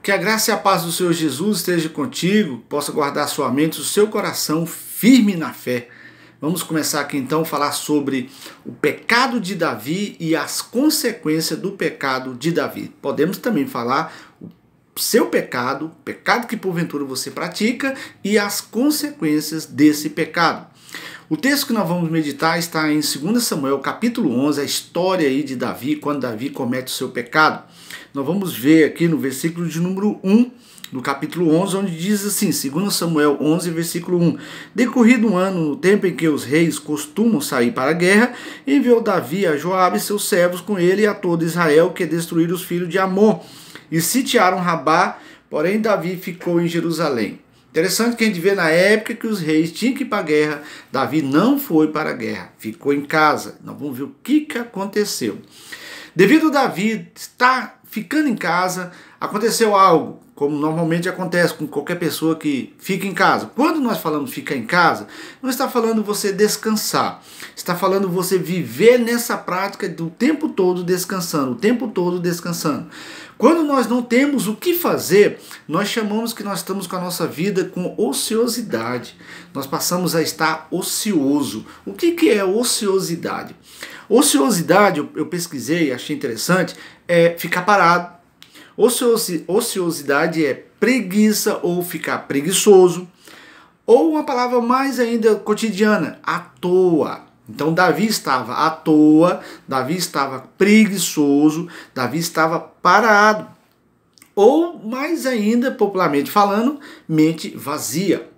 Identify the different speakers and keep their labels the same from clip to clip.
Speaker 1: Que a graça e a paz do Senhor Jesus esteja contigo, possa guardar sua mente, o seu coração firme na fé. Vamos começar aqui então a falar sobre o pecado de Davi e as consequências do pecado de Davi. Podemos também falar o seu pecado, o pecado que porventura você pratica e as consequências desse pecado. O texto que nós vamos meditar está em 2 Samuel, capítulo 11, a história aí de Davi, quando Davi comete o seu pecado. Nós vamos ver aqui no versículo de número 1 do capítulo 11, onde diz assim, 2 Samuel 11, versículo 1. Decorrido um ano, no tempo em que os reis costumam sair para a guerra, enviou Davi a Joabe e seus servos com ele e a todo Israel, que destruíram os filhos de Amon, e sitiaram Rabá, porém Davi ficou em Jerusalém. Interessante que a gente vê na época que os reis tinham que ir para a guerra, Davi não foi para a guerra, ficou em casa. Nós vamos ver o que aconteceu. Devido a Davi estar ficando em casa, aconteceu algo, como normalmente acontece com qualquer pessoa que fica em casa. Quando nós falamos ficar em casa, não está falando você descansar, está falando você viver nessa prática do tempo todo descansando, o tempo todo descansando. Quando nós não temos o que fazer, nós chamamos que nós estamos com a nossa vida com ociosidade. Nós passamos a estar ocioso. O que é ociosidade? Ociosidade, eu pesquisei, achei interessante, é ficar parado. Ociosidade é preguiça ou ficar preguiçoso. Ou uma palavra mais ainda cotidiana, à toa. Então Davi estava à toa, Davi estava preguiçoso, Davi estava parado. Ou mais ainda, popularmente falando, mente vazia.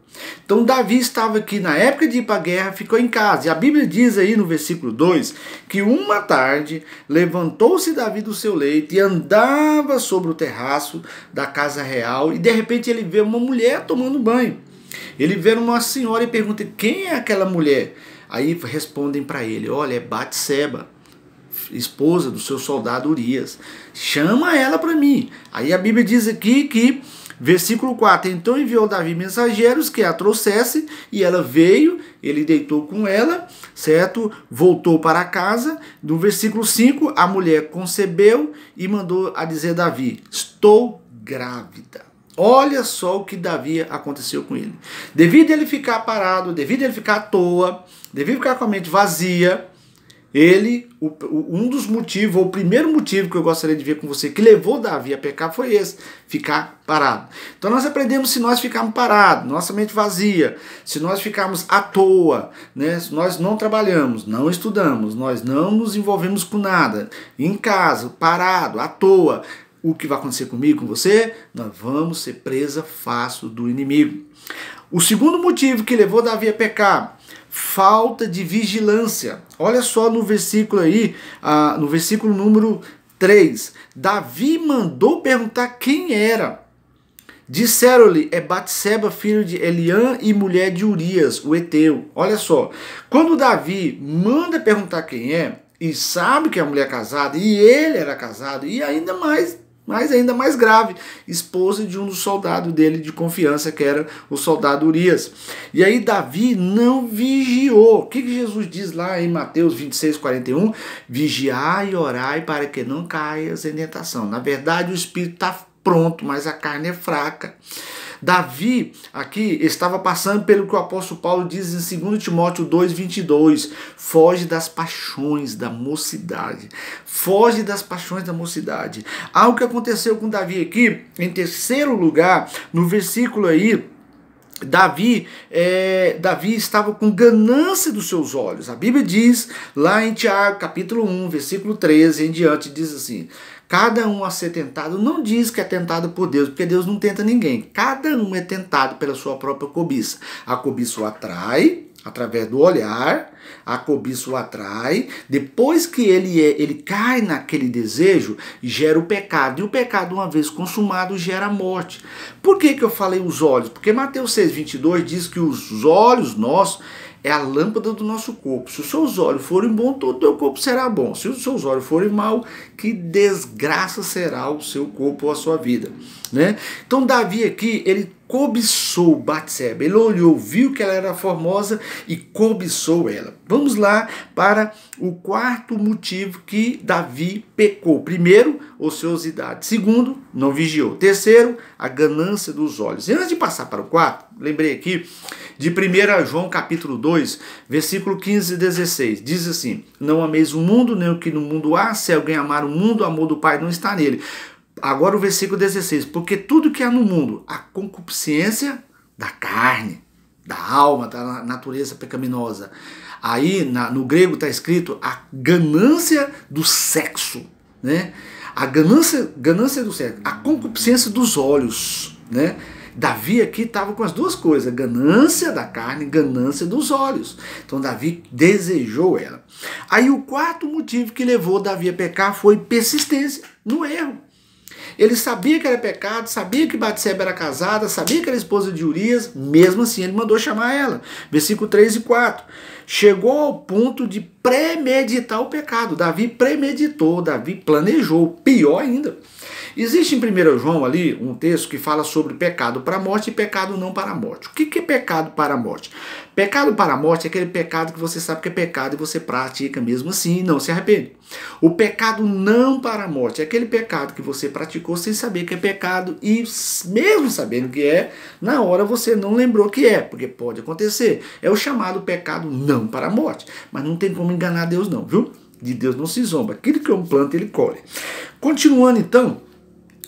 Speaker 1: Então Davi estava aqui na época de ir para a guerra, ficou em casa. E a Bíblia diz aí no versículo 2 que uma tarde levantou-se Davi do seu leito e andava sobre o terraço da casa real e de repente ele vê uma mulher tomando banho. Ele vê uma senhora e pergunta: quem é aquela mulher? Aí respondem para ele: olha, é Batseba, esposa do seu soldado Urias. Chama ela para mim. Aí a Bíblia diz aqui que versículo 4, então enviou Davi mensageiros que a trouxesse, e ela veio, ele deitou com ela, certo? Voltou para casa. No versículo 5, a mulher concebeu e mandou a dizer a Davi: estou grávida. Olha só o que Davi aconteceu com ele. Devido a ele ficar parado, devido a ele ficar à toa, devido a ficar com a mente vazia, um dos motivos, ou o primeiro motivo que eu gostaria de ver com você, que levou Davi a pecar, foi esse: ficar parado. Então nós aprendemos, se nós ficarmos parados, nossa mente vazia, se nós ficarmos à toa, né, se nós não trabalhamos, não estudamos, nós não nos envolvemos com nada, em casa, parado, à toa, o que vai acontecer comigo, com você? Nós vamos ser presa fácil do inimigo. O segundo motivo que levou Davi a pecar: falta de vigilância. Olha só no versículo aí, no versículo número 3. Davi mandou perguntar quem era. Disseram-lhe: é Batseba, filho de Eliã e mulher de Urias, o heteu. Olha só, quando Davi manda perguntar quem é, e sabe que é a mulher casada, e ele era casado, e ainda mais grave, esposa de um dos soldados dele de confiança, que era o soldado Urias. E aí Davi não vigiou. O que Jesus diz lá em Mateus 26:41? Vigiai e orai para que não caias em tentação. Na verdade, o espírito está pronto, mas a carne é fraca. Davi aqui estava passando pelo que o apóstolo Paulo diz em 2 Timóteo 2:22. Foge das paixões da mocidade. Foge das paixões da mocidade. Algo que aconteceu com Davi aqui, em terceiro lugar, no versículo aí, Davi estava com ganância dos seus olhos. A Bíblia diz lá em Tiago, capítulo 1, versículo 13 em diante, diz assim: cada um a ser tentado, não diz que é tentado por Deus, porque Deus não tenta ninguém. Cada um é tentado pela sua própria cobiça. A cobiça o atrai através do olhar, a cobiça o atrai, depois que ele cai naquele desejo, gera o pecado, e o pecado, uma vez consumado, gera a morte. Por que eu falei os olhos? Porque Mateus 6:22 diz que os olhos nossos é a lâmpada do nosso corpo. Se os seus olhos forem bons, todo o teu corpo será bom. Se os seus olhos forem maus, que desgraça será o seu corpo ou a sua vida, né? Então Davi aqui, ele cobiçou Batseba, ele olhou, viu que ela era formosa e cobiçou ela. Vamos lá para o quarto motivo que Davi pecou. Primeiro, ociosidade. Segundo, não vigiou. Terceiro, a ganância dos olhos. E antes de passar para o quarto, lembrei aqui de 1 João capítulo 2, versículo 15 e 16. Diz assim: não ameis o mundo, nem o que no mundo há. Se alguém amar o mundo, o amor do Pai não está nele. Agora o versículo 16, porque tudo que há no mundo, a concupiscência da carne, da alma, da natureza pecaminosa. Aí no grego está escrito a ganância do sexo, né? A ganância do sexo, a concupiscência dos olhos, né? Davi aqui estava com as duas coisas, ganância da carne, ganância dos olhos. Então Davi desejou ela. Aí o quarto motivo que levou Davi a pecar foi persistência no erro. Ele sabia que era pecado, sabia que Batseba era casada, sabia que era esposa de Urias, mesmo assim ele mandou chamar ela. Versículo 3 e 4. Chegou ao ponto de premeditar o pecado. Davi premeditou, Davi planejou, pior ainda. Existe em 1 João ali um texto que fala sobre pecado para a morte e pecado não para a morte. O que é pecado para a morte? Pecado para a morte é aquele pecado que você sabe que é pecado e você pratica mesmo assim e não se arrepende. O pecado não para a morte é aquele pecado que você praticou sem saber que é pecado e mesmo sabendo que é, na hora você não lembrou que é, porque pode acontecer. É o chamado pecado não para a morte. Mas não tem como enganar Deus não, viu? De Deus não se zomba. Aquilo que um planta, ele colhe. Continuando então,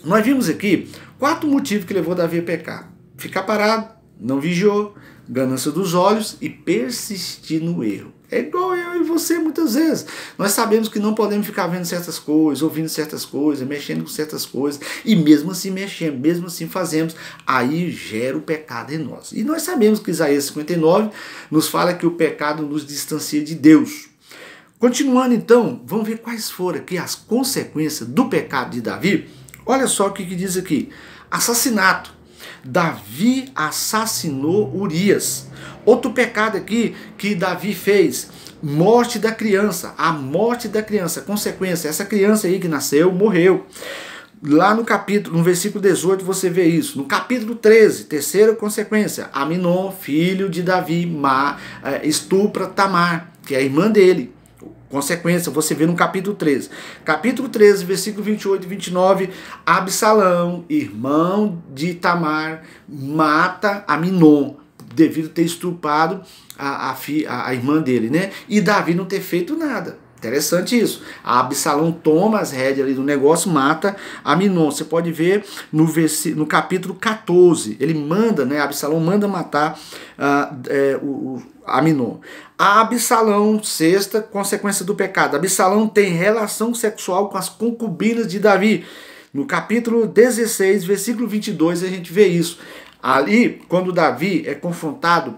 Speaker 1: nós vimos aqui 4 motivos que levou Davi a pecar. Ficar parado, não vigiou, ganância dos olhos e persistir no erro. É igual eu e você muitas vezes. Nós sabemos que não podemos ficar vendo certas coisas, ouvindo certas coisas, mexendo com certas coisas, e mesmo assim mexemos, mesmo assim fazemos, aí gera o pecado em nós. E nós sabemos que Isaías 59 nos fala que o pecado nos distancia de Deus. Continuando então, vamos ver quais foram aqui as consequências do pecado de Davi. Olha só o que diz aqui. Assassinato. Davi assassinou Urias. Outro pecado aqui que Davi fez. Morte da criança. A morte da criança. Consequência. Essa criança aí que nasceu, morreu. Lá no versículo 18 você vê isso. No capítulo 13, terceira consequência. Aminon, filho de Davi, estupra Tamar, que é a irmã dele. Consequência, você vê no capítulo 13. Capítulo 13, versículo 28 e 29, Absalão, irmão de Tamar, mata Aminon, devido a ter estuprado a irmã dele, né? E Davi não ter feito nada. Interessante isso. A Absalão toma as rédeas ali do negócio, mata Aminon. Você pode ver no capítulo 14. Ele manda, né? Absalão manda matar Aminon. A Absalão, sexta consequência do pecado. Absalão tem relação sexual com as concubinas de Davi. No capítulo 16, versículo 22, a gente vê isso. Ali, quando Davi é confrontado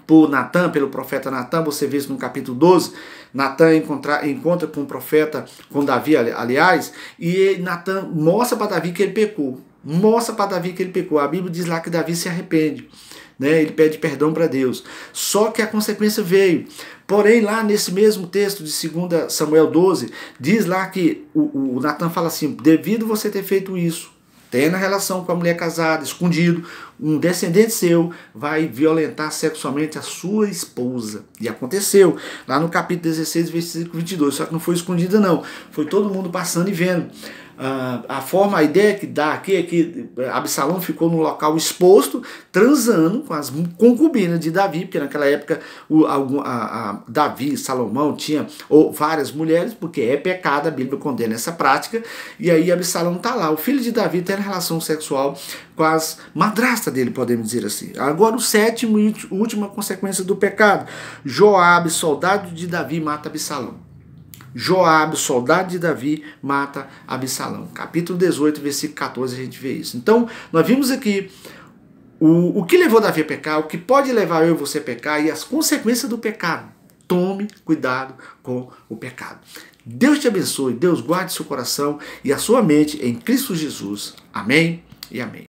Speaker 1: por Natan, pelo profeta Natan, você vê isso no capítulo 12, Natan encontra com o profeta, com Davi, aliás, e Natan mostra para Davi que ele pecou. Mostra para Davi que ele pecou. A Bíblia diz lá que Davi se arrepende, né? Ele pede perdão para Deus. Só que a consequência veio. Porém, lá nesse mesmo texto de 2 Samuel 12, diz lá que o Natan fala assim, devido você ter feito isso, tendo relação com a mulher casada, escondido, um descendente seu vai violentar sexualmente a sua esposa. E aconteceu, lá no capítulo 16, versículo 22, só que não foi escondida não, foi todo mundo passando e vendo. A ideia que dá aqui é que Absalão ficou no local exposto, transando com as concubinas de Davi, porque naquela época Davi, Salomão tinha várias mulheres, porque é pecado, a Bíblia condena essa prática, e aí Absalão está lá, o filho de Davi tem relação sexual com as madrastas dele, podemos dizer assim. Agora o sétimo e última consequência do pecado, Joabe, soldado de Davi, mata Absalão. Joabe, soldado de Davi, mata Absalão. Capítulo 18, versículo 14, a gente vê isso. Então, nós vimos aqui o que levou Davi a pecar, o que pode levar eu e você a pecar e as consequências do pecado. Tome cuidado com o pecado. Deus te abençoe, Deus guarde seu coração e a sua mente em Cristo Jesus. Amém e amém.